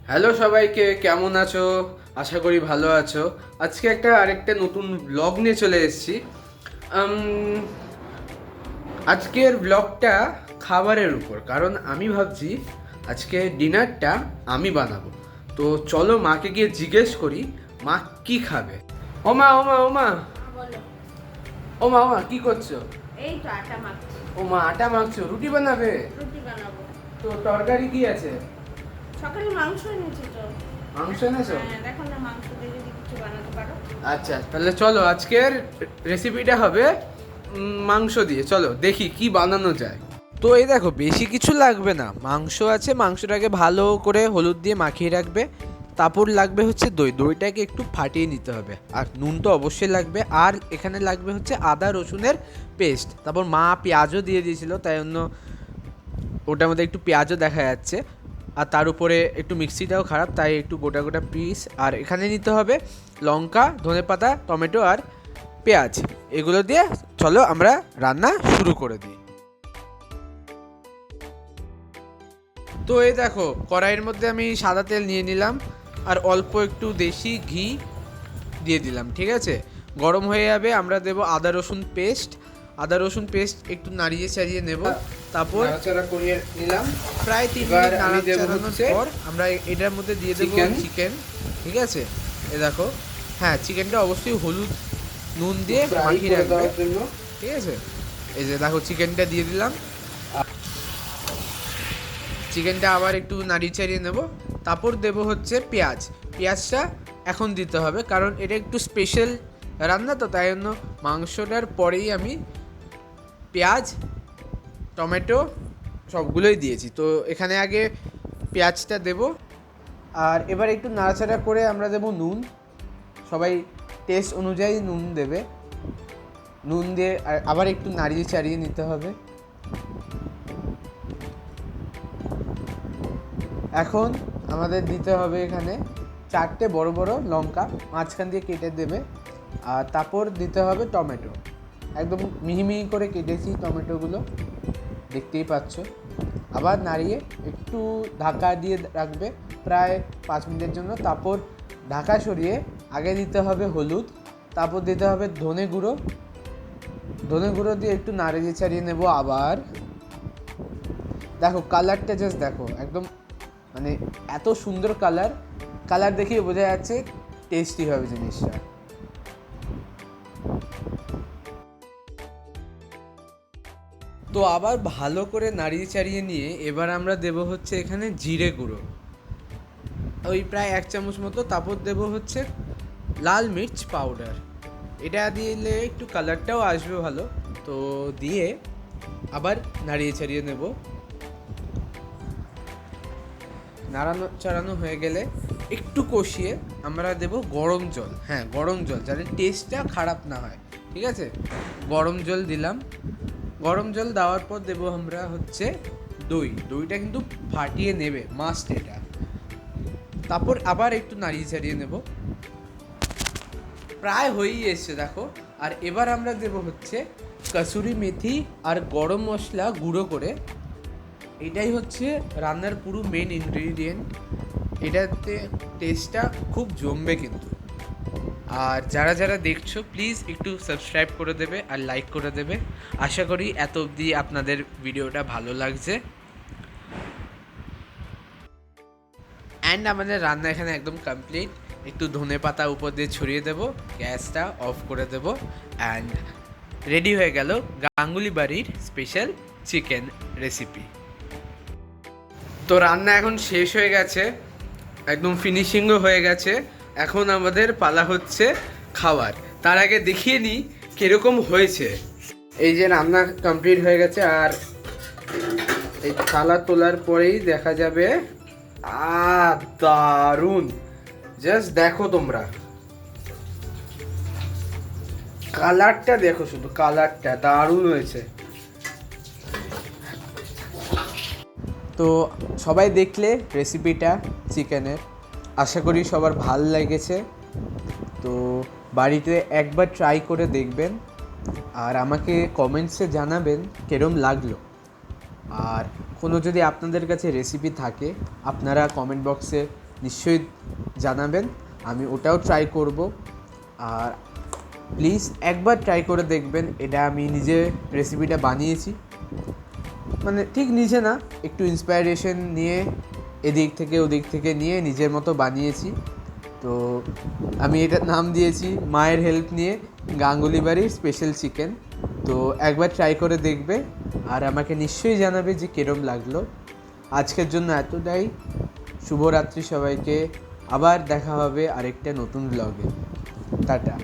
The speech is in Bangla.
হ্যালো সবাইকে, কেমন আছো? আশা করি ভালো আছো। আজকে আরেকটা নতুন ব্লগ নিয়ে চলে এসেছি। আজকের ব্লগটা খাবারের উপর, কারণ আমি ভাবছি আজকে ডিনারটা আমি বানাবো। তো চলো মাকে গিয়ে জিজ্ঞেস করি মা কি খাবে। ওমা ওমা ওমা বলো। ওমা ওমা কি করছো? এই তো আটা মাখছি। ওমা আটা মাখছো, রুটি বানাবে? রুটি বানাবো। তো তরকারি কি আছে? সকালে মাংস এনেছি তো। মাংস এনেছো? হ্যাঁ, দেখো না মাংস দিয়ে যদি কিছু বানাতে পারো। আচ্ছা, তাহলে চলো আজকের রেসিপিটা হবে মাংস দিয়ে। চলো দেখি কি বানানো যায়। তো এই দেখো, বেশি কিছু লাগবে না, মাংস আছে, মাংসটাকে ভালো করে হলুদ দিয়ে মাখিয়ে রাখবে। তারপর লাগবে হচ্ছে দই, দইটাকে একটু ফাটিয়ে নিতে হবে, আর নুন তো অবশ্যই লাগবে, আর এখানে লাগবে হচ্ছে আদা রসুনের পেস্ট। তারপর মা পেঁয়াজও দিয়ে দিয়েছিল, তাই জন্য ওটার মধ্যে একটু পেঁয়াজও দেখা যাচ্ছে। আর তার উপরে একটু মিক্সিটাও খারাপ, তাই একটু গোটা গোটা পিস। আর এখানে নিতে হবে লঙ্কা, ধনেপাতা, টমেটো আর পেঁয়াজ। এগুলো দিয়ে চলো আমরা রান্না শুরু করে দিই। তো এই দেখো, কড়াইয়ের মধ্যে আমি সাদা তেল নিয়ে নিলাম, আর অল্প একটু দেশি ঘি দিয়ে দিলাম। ঠিক আছে, গরম হয়ে যাবে, আমরা দেব আদা রসুন পেস্ট। আদা রসুন পেস্ট একটু নাড়িয়ে চাড়িয়ে নেব, তারপর নাড়াচাড়া করিয়ে নিলাম। প্রায় 3 মিনিট নাড়াচাড়ানোর পর আমরা এটার মধ্যে দিয়ে দেবো চিকেন। ঠিক আছে, এ দেখো, হ্যাঁ চিকেনটা অবশ্যই হলুদ নুন দিয়ে মাখিয়ে রাখবে। ঠিক আছে, এই যে দেখো চিকেনটা দিয়ে দিলাম। চিকেনটা আবার একটু নাড়িয়ে চাড়িয়ে নেব, তারপর দেব হচ্ছে পেঁয়াজ। পেঁয়াজটা এখন দিতে হবে, কারণ এটা একটু স্পেশাল রান্না, তো তাই জন্য মাংসটার পরেই আমি পেঁয়াজ টমেটো সবগুলোই দিয়েছি। তো এখানে আগে পেঁয়াজটা দেব, আর এবার একটু নাড়াচাড়া করে আমরা দেব নুন। সবাই টেস্ট অনুযায়ী নুন দেবে। নুন দিয়ে আবার একটু নাড়িয়ে চাড়িয়ে নিতে হবে। এখন আমাদের দিতে হবে এখানে 4টে বড় বড় লঙ্কা, মাঝখান দিয়ে কেটে দেবে। আর তারপর দিতে হবে টমেটো, একদম মিহি মিহি করে কেটেছি টমেটোগুলো, দেখতেই পাচ্ছ। আবার নাড়িয়ে একটু ঢাকা দিয়ে রাখবে প্রায় 5 মিনিটের জন্য। তারপর ঢাকা সরিয়ে আগে দিতে হবে হলুদ, তারপর দিতে হবে ধনে গুঁড়ো। ধনে গুঁড়ো দিয়ে একটু নাড়িয়ে ছাড়িয়ে নেব। আবার দেখো কালারটা জাস্ট দেখো, একদম মানে এত সুন্দর কালার, কালার দেখেই বোঝা যাচ্ছে টেস্টি হবে জিনিসটা। তো আবার ভালো করে নাড়িয়ে চাড়িয়ে নিয়ে এবার আমরা দেব হচ্ছে এখানে জিরে গুঁড়ো, ওই প্রায় 1 চামচ মতো। তারপর দেব হচ্ছে লাল মির্চ পাউডার, এটা দিলে একটু কালারটাও আসবে ভালো। তো দিয়ে আবার নাড়িয়ে চাড়িয়ে নেব। নাড়ানো চাড়ানো হয়ে গেলে একটু কষিয়ে আমরা দেব গরম জল। হ্যাঁ, গরম জল, যাতে টেস্টটা খারাপ না হয়। ঠিক আছে, গরম জল দিলাম। গরম জল দেওয়ার পর দেবো আমরা হচ্ছে দই। দইটা কিন্তু ফাটিয়ে নেবে, মাস্ট এটা। তারপর আবার একটু নাড়িয়ে চাড়িয়ে নেব। প্রায় হয়েই এসছে দেখো। আর এবার আমরা দেব হচ্ছে কসুরি মেথি আর গরম মশলা গুঁড়ো করে। এটাই হচ্ছে রান্নার পুরো মেন ইনগ্রিডিয়েন্ট। এটাতে টেস্টটা খুব জমবে কিন্তু। আর যারা যারা দেখছো প্লিজ একটু সাবস্ক্রাইব করে দেবে আর লাইক করে দেবে। আশা করি এত অবধি আপনাদের ভিডিওটা ভালো লাগছে। অ্যান্ড আমাদের রান্না এখানে একদম কমপ্লিট। একটু ধনে পাতা উপর দিয়ে ছড়িয়ে দেবো, গ্যাসটা অফ করে দেবো, অ্যান্ড রেডি হয়ে গেল গাঙ্গুলি বাড়ির স্পেশাল চিকেন রেসিপি। তো রান্না এখন শেষ হয়ে গেছে, একদম ফিনিশিংও হয়ে গেছে। এখন আমাদের পালা হচ্ছে খাওয়ার। তার আগে দেখিয়ে নিই কীরকম হয়েছে। এই যে রান্না কমপ্লিট হয়ে গেছে, আর এই থালা তোলার পরেই দেখা যাবে। দারুণ, জাস্ট দেখো তোমরা, কালারটা দেখো, শুধু কালারটা দারুণ হয়েছে। তো সবাই দেখলে রেসিপিটা চিকেনের, আশা করি সবার ভাল লেগেছে। তো বাড়িতে একবার ট্রাই করে দেখবেন, আর আমাকে কমেন্টসে জানাবেন কেরম লাগলো। আর কোনো যদি আপনাদের কাছে রেসিপি থাকে, আপনারা কমেন্ট বক্সে নিশ্চয়ই জানাবেন, আমি ওটাও ট্রাই করব। আর প্লিজ একবার ট্রাই করে দেখবেন, এটা আমি নিজে রেসিপিটা বানিয়েছি, মানে ঠিক নিজে না, একটু ইন্সপায়ারেশন নিয়ে এদিক থেকে ওদিক থেকে নিয়ে নিজের মতো বানিয়েছি। তো আমি এটার নাম দিয়েছি মায়ের হেল্প নিয়ে গাঙ্গুলি বাড়ির স্পেশাল চিকেন। তো একবার ট্রাই করে দেখবে আর আমাকে নিশ্চয়ই জানাবে যে কিরম লাগলো। আজকের জন্য এতটাই। শুভরাত্রি সবাইকে, আবার দেখা হবে আরেকটা নতুন ব্লগে। টাটা।